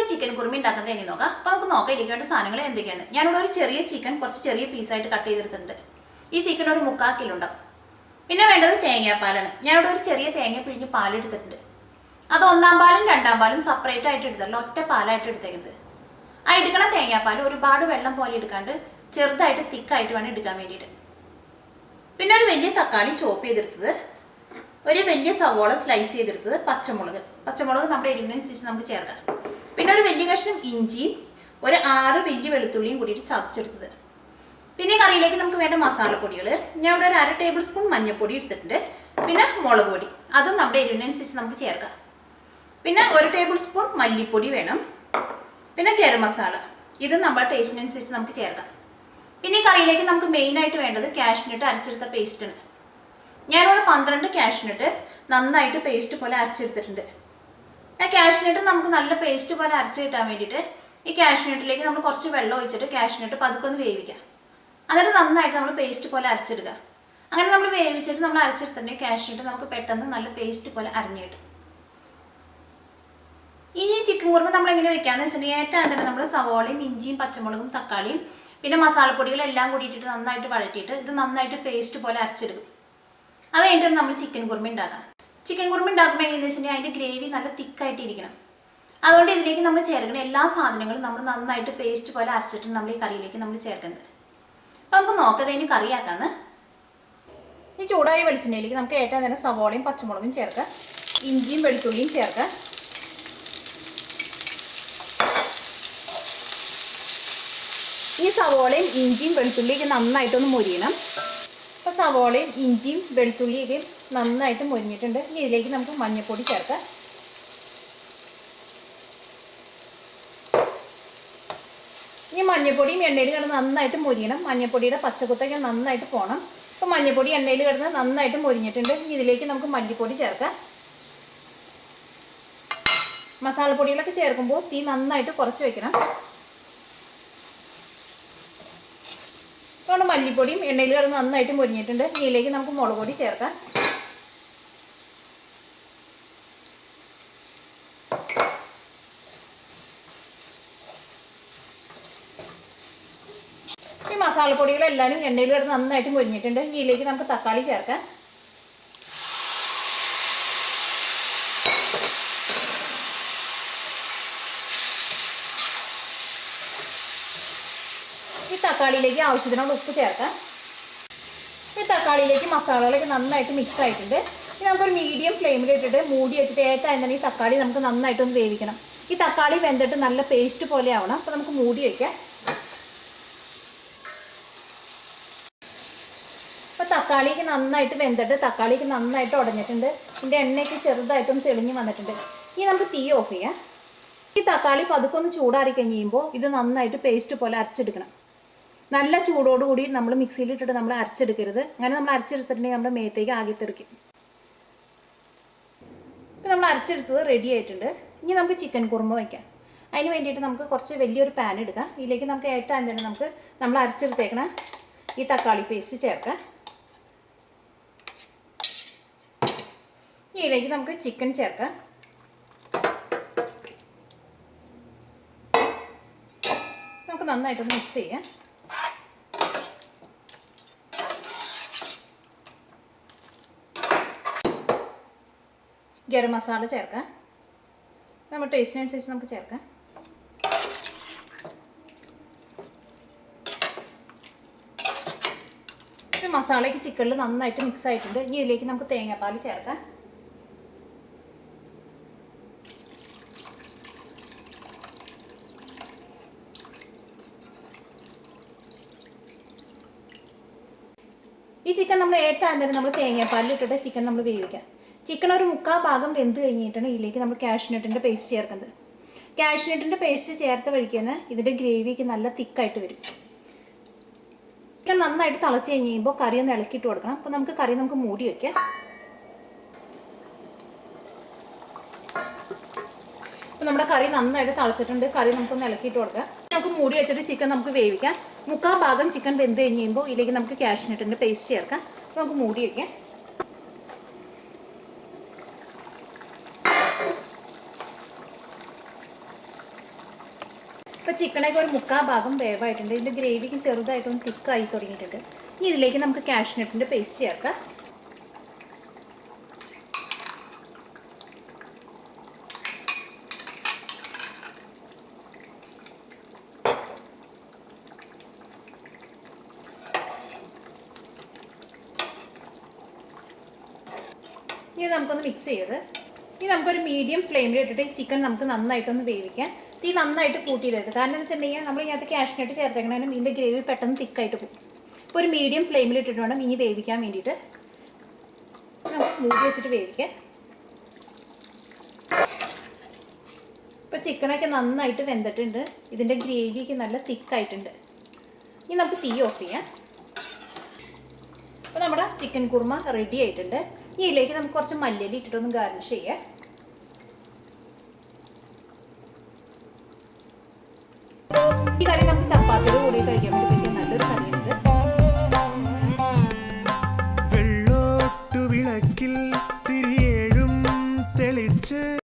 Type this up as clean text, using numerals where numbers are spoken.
നമുക്ക് ചിക്കൻ കുറുമ ഉണ്ടാക്കുന്നത് എങ്ങനെ നോക്കാം. അപ്പോൾ നമുക്ക് നോക്കാം ഇരിക്കേണ്ട സാധനങ്ങൾ എന്തൊക്കെയാണ്. ഞാനിവിടെ ഒരു ചെറിയ ചിക്കൻ കുറച്ച് ചെറിയ പീസായിട്ട് കട്ട് ചെയ്തെടുത്തിട്ടുണ്ട്. ഈ ചിക്കൻ ഒരു 3/4 കിലോ ഉണ്ടാവും. പിന്നെ വേണ്ടത് തേങ്ങാപ്പാലാണ്. ഞാനിവിടെ ഒരു ചെറിയ തേങ്ങ പിഴിഞ്ഞ് പാലെടുത്തിട്ടുണ്ട്. അത് 1-ാം പാലും 2-ാം പാലും സെപ്പറേറ്റ് ആയിട്ട് എടുത്തല്ലോ, ഒറ്റ പാലായിട്ട് എടുത്തേക്കുന്നത്. ആ എടുക്കണ തേങ്ങാപ്പാൽ ഒരുപാട് വെള്ളം പോലെ എടുക്കാണ്ട് ചെറുതായിട്ട് തിക്കായിട്ട് വേണം എടുക്കാൻ വേണ്ടിയിട്ട്. പിന്നെ ഒരു വലിയ തക്കാളി ചോപ്പ് ചെയ്തെടുത്തത്, ഒരു വലിയ സവോള സ്ലൈസ് ചെയ്തെടുത്തത്, പച്ചമുളക് നമ്മുടെ എരിവിനനുസരിച്ച് നമുക്ക് ചേർക്കാം. പിന്നെ ഒരു വലിയ കഷ്ണം ഇഞ്ചിയും ഒരു 6 വലിയ വെളുത്തുള്ളിയും കൂടിയിട്ട് ചതച്ചെടുത്തത്. പിന്നെ കറിയിലേക്ക് നമുക്ക് വേണ്ട മസാലപ്പൊടികൾ, ഞാൻ ഇവിടെ ഒരു 1/2 ടേബിൾ സ്പൂൺ മഞ്ഞൾപ്പൊടി എടുത്തിട്ടുണ്ട്. പിന്നെ മുളക് പൊടി, അതും നമ്മുടെ എരിവിനനുസരിച്ച് നമുക്ക് ചേർക്കാം. പിന്നെ 1 ടേബിൾ സ്പൂൺ മല്ലിപ്പൊടി വേണം. പിന്നെ ഗരം മസാല, ഇത് നമ്മുടെ ടേസ്റ്റിനനുസരിച്ച് നമുക്ക് ചേർക്കാം. പിന്നെ ഈ കറിയിലേക്ക് നമുക്ക് മെയിനായിട്ട് വേണ്ടത് കാഷ്നട്ട് അരച്ചെടുത്ത പേസ്റ്റാണ്. ഞാനിവിടെ 12 കാഷ്നട്ട് നന്നായിട്ട് പേസ്റ്റ് പോലെ അരച്ചെടുത്തിട്ടുണ്ട്. ആ കാഷ്നട്ട് നമുക്ക് നല്ല പേസ്റ്റ് പോലെ അരച്ച് കിട്ടാൻ വേണ്ടിയിട്ട് ഈ കാഷ്നട്ടിലേക്ക് നമ്മൾ കുറച്ച് വെള്ളം ഒഴിച്ചിട്ട് കാഷ്നട്ട് പതുക്കെ ഒന്ന് വേവിക്കാം. എന്നിട്ട് നന്നായിട്ട് നമ്മൾ പേസ്റ്റ് പോലെ അരച്ചെടുക്കുക. അങ്ങനെ നമ്മൾ വേവിച്ചിട്ട് നമ്മൾ അരച്ചെടുത്തിട്ടുണ്ടെങ്കിൽ കാഷ്നട്ട് നമുക്ക് പെട്ടെന്ന് നല്ല പേസ്റ്റ് പോലെ അരഞ്ഞു കിട്ടും. ഈ ചിക്കൻ കുറുമ നമ്മൾ എങ്ങനെ വെക്കാമെന്ന് വെച്ചിട്ടുണ്ടെങ്കിൽ ഏറ്റവും തന്നെ നമ്മൾ സവോളയും ഇഞ്ചിയും പച്ചമുളകും തക്കാളിയും പിന്നെ മസാലപ്പൊടികളെല്ലാം കൂടിയിട്ടിട്ട് നന്നായിട്ട് വഴറ്റിയിട്ട് ഇത് നന്നായിട്ട് പേസ്റ്റ് പോലെ അരച്ചെടുക്കും. അത് കഴിഞ്ഞിട്ട് നമ്മൾ ചിക്കൻ കുറുമ ഉണ്ടാക്കാം. ചിക്കൻ കുറുമ ഉണ്ടാക്കുമ്പോൾ എങ്ങനെയാണെന്ന് വെച്ചിട്ടുണ്ടെങ്കിൽ അതിൻ്റെ ഗ്രേവി നല്ല തിക്കായിട്ട് ഇരിക്കണം. അതുകൊണ്ട് ഇതിലേക്ക് നമ്മൾ ചേർക്കുന്ന എല്ലാ സാധനങ്ങളും നമ്മൾ നന്നായിട്ട് പേസ്റ്റ് പോലെ അരച്ചിട്ട് നമ്മൾ ഈ കറിയിലേക്ക് നമ്മൾ ചേർക്കുന്നത്. അപ്പോൾ നമുക്ക് നോക്കാം ഇതിന് കറിയാക്കാന്ന്. ഈ ചൂടായ വെളിച്ചെണ്ണയിലേക്ക് നമുക്ക് ഏറ്റവും തന്നെ സവോളയും പച്ചമുളകും ചേർക്കാം, ഇഞ്ചിയും വെളുത്തുള്ളിയും ചേർക്കാം. ഈ സവോളയും ഇഞ്ചിയും വെളുത്തുള്ളിയൊക്കെ നന്നായിട്ടൊന്ന് മൊരിയണം. അപ്പോൾ സവോളയും ഇഞ്ചിയും വെളുത്തുള്ളിയൊക്കെ നന്നായിട്ട് മൊരിഞ്ഞിട്ടുണ്ട്. ഇനി ഇതിലേക്ക് നമുക്ക് മഞ്ഞൾപ്പൊടി ചേർക്കാം. ഈ മഞ്ഞൾപ്പൊടിയും എണ്ണയിൽ കിടന്ന് നന്നായിട്ട് മൊരിയണം. മഞ്ഞൾപ്പൊടിയുടെ പച്ചക്കുത്തൊക്കെ നന്നായിട്ട് പോകണം. അപ്പോൾ മഞ്ഞൾപ്പൊടി എണ്ണയിൽ കിടന്ന് നന്നായിട്ട് മൊരിഞ്ഞിട്ടുണ്ട്. ഇനി ഇതിലേക്ക് നമുക്ക് മല്ലിപ്പൊടി ചേർക്കാം. മസാലപ്പൊടികളൊക്കെ ചേർക്കുമ്പോൾ തീ നന്നായിട്ട് കുറച്ച് വയ്ക്കണം. അതുകൊണ്ട് മല്ലിപ്പൊടിയും എണ്ണയിൽ കിടന്ന് നന്നായിട്ട് മൊരിഞ്ഞിട്ടുണ്ട്. ഇതിലേക്ക് നമുക്ക് മുളക് പൊടി ചേർക്കാം. ഈ മസാലപ്പൊടികളെല്ലാവരും എണ്ണയിൽ കിടന്ന് നന്നായിട്ട് മൊരിഞ്ഞിട്ടുണ്ട്. ഇതിലേക്ക് നമുക്ക് തക്കാളി ചേർക്കാം. ഈ തക്കാളിയിലേക്ക് ആവശ്യത്തിനുള്ള ഉപ്പ് ചേർക്കാം. ഈ തക്കാളിയിലേക്ക് മസാലകളൊക്കെ നന്നായിട്ട് മിക്സ് ആയിട്ടുണ്ട്. ഇനി നമുക്കൊരു മീഡിയം ഫ്ലെയിമിലിട്ടിട്ട് മൂടി വെച്ചിട്ട് ഏറ്റവും തന്നെ ഈ തക്കാളി നമുക്ക് നന്നായിട്ടൊന്ന് വേവിക്കണം. ഈ തക്കാളി വെന്തിട്ട് നല്ല പേസ്റ്റ് പോലെ ആവണം. അപ്പോൾ നമുക്ക് മൂടി വയ്ക്കാം. അപ്പോൾ തക്കാളിക്ക് നന്നായിട്ട് വെന്തിട്ട് തക്കാളിക്ക് നന്നായിട്ട് ഉടഞ്ഞിട്ടുണ്ട്. ഇതിൻ്റെ എണ്ണയൊക്കെ ചെറുതായിട്ടൊന്ന് തെളിഞ്ഞ് വന്നിട്ടുണ്ട്. ഇനി നമുക്ക് തീ ഓഫ് ചെയ്യാം. ഈ തക്കാളി പതുക്കെ ചൂടാറി കഴിഞ്ഞ് കഴിയുമ്പോൾ ഇത് നന്നായിട്ട് പേസ്റ്റ് പോലെ അരച്ചെടുക്കണം. നല്ല ചൂടോടുകൂടി നമ്മൾ മിക്സിയിലിട്ടിട്ട് നമ്മൾ അരച്ചെടുക്കരുത്. അങ്ങനെ നമ്മൾ അരച്ചെടുത്തിട്ടുണ്ടെങ്കിൽ നമ്മുടെ മേത്തേക്ക് ആകെ തെറിക്കും. ഇപ്പം നമ്മൾ അരച്ചെടുത്തത് റെഡി ആയിട്ടുണ്ട്. ഇനി നമുക്ക് ചിക്കൻ കുറുമ വയ്ക്കാം. അതിന് വേണ്ടിയിട്ട് നമുക്ക് കുറച്ച് വലിയൊരു പാൻ എടുക്കാം. ഇതിലേക്ക് നമുക്ക് ഏറ്റവും തന്നെ നമുക്ക് നമ്മൾ അരച്ചെടുത്തേക്കണ ഈ തക്കാളി പേസ്റ്റ് ചേർക്കാം. ഇതിലേക്ക് നമുക്ക് ചിക്കൻ ചേർക്കാം. നമുക്ക് നന്നായിട്ടൊന്ന് മിക്സ് ചെയ്യാം. ഗരം മസാല ചേർക്കാം. നമ്മുടെ ടേസ്റ്റിനനുസരിച്ച് നമുക്ക് ചേർക്കാം. മസാലയ്ക്ക് ചിക്കനിൽ നന്നായിട്ട് മിക്സ് ആയിട്ടുണ്ട്. ഇനി ഇതിലേക്ക് നമുക്ക് തേങ്ങാപ്പാൽ ചേർക്കാം. ഈ ചിക്കൻ നമ്മൾ ഏറ്റവും തന്നെ നമ്മൾ തേങ്ങാപ്പാലിലിട്ടിട്ട് ചിക്കൻ നമ്മൾ വേവിക്കാം. ചിക്കൻ ഒരു 3/4 ഭാഗം വെന്ത് കഴിഞ്ഞിട്ടാണ് ഇതിലേക്ക് നമ്മൾ കാഷ്നട്ടിൻ്റെ പേസ്റ്റ് ചേർക്കുന്നത്. കാഷ്നട്ടിൻ്റെ പേസ്റ്റ് ചേർത്ത വഴിക്ക് തന്നെ ഇതിൻ്റെ ഗ്രേവിക്ക് നല്ല തിക്കായിട്ട് വരും. ചിക്കൻ നന്നായിട്ട് തിളച്ച് കഴിഞ്ഞ് കഴിയുമ്പോൾ കറി ഒന്ന് ഇളക്കിയിട്ട് കൊടുക്കണം. അപ്പോൾ നമുക്ക് കറി മൂടി വയ്ക്കാം. അപ്പോൾ നമ്മുടെ കറി നന്നായിട്ട് തിളച്ചിട്ടുണ്ട്. കറി നമുക്കൊന്ന് ഇളക്കിയിട്ട് കൊടുക്കാം. നമുക്ക് മൂടി വെച്ചിട്ട് ചിക്കൻ നമുക്ക് വേവിക്കാം. 3/4 ഭാഗം ചിക്കൻ വെന്ത് കഴിഞ്ഞ് കഴിയുമ്പോൾ ഇതിലേക്ക് നമുക്ക് കാഷ്നട്ടിൻ്റെ പേസ്റ്റ് ചേർക്കാം. അപ്പോൾ നമുക്ക് മൂടി വയ്ക്കാം. ഇപ്പോൾ ചിക്കനൊക്കെ ഒരു മുക്കാൽ ഭാഗം വേവായിട്ടുണ്ട്. ഇതിൻ്റെ ഗ്രേവിക്ക് ചെറുതായിട്ടൊന്ന് തിക്കായി തുടങ്ങിയിട്ടുണ്ട്. ഇനി ഇതിലേക്ക് നമുക്ക് കാഷ്നട്ടിൻ്റെ പേസ്റ്റ് ചേർക്കാം. ഇനി നമുക്കൊന്ന് മിക്സ് ചെയ്ത് ഇനി നമുക്കൊരു മീഡിയം ഫ്ലെയിമിൽ ഇട്ടിട്ട് ഈ ചിക്കൻ നമുക്ക് നന്നായിട്ടൊന്ന് വേവിക്കാം. തീ നന്നായിട്ട് കൂട്ടിയിടരുത്. കാരണം എന്ന് വെച്ചിട്ടുണ്ടെങ്കിൽ നമ്മൾ ഇതിനകത്ത് കാഷ്നട്ട് ചേർത്തേക്കണേനും ഇതിൻ്റെ ഗ്രേവി പെട്ടെന്ന് തിക്കായിട്ട് പോകും. ഇപ്പോൾ ഒരു മീഡിയം ഫ്ലെയിമിൽ ഇട്ടിട്ട് വേണം ഇനി വേവിക്കാൻ വേണ്ടിയിട്ട്. നമുക്ക് മൂടി വെച്ചിട്ട് വേവിക്കാം. ഇപ്പോൾ ചിക്കനൊക്കെ നന്നായിട്ട് വെന്തിട്ടുണ്ട്. ഇതിൻ്റെ ഗ്രേവിക്ക് നല്ല തിക്കായിട്ടുണ്ട്. ഇനി നമുക്ക് തീ ഓഫ് ചെയ്യാം. അപ്പോൾ നമ്മുടെ ചിക്കൻ കുറുമ റെഡി ആയിട്ടുണ്ട്. ഇനി ഇതിലേക്ക് നമുക്ക് കുറച്ച് മല്ലിയില ഇട്ടിട്ടൊന്ന് ഗാർണിഷ് ചെയ്യാം. ഈ കറി നമുക്ക് ചപ്പാത്തിയുടെ കൂടെ കഴിക്കാം.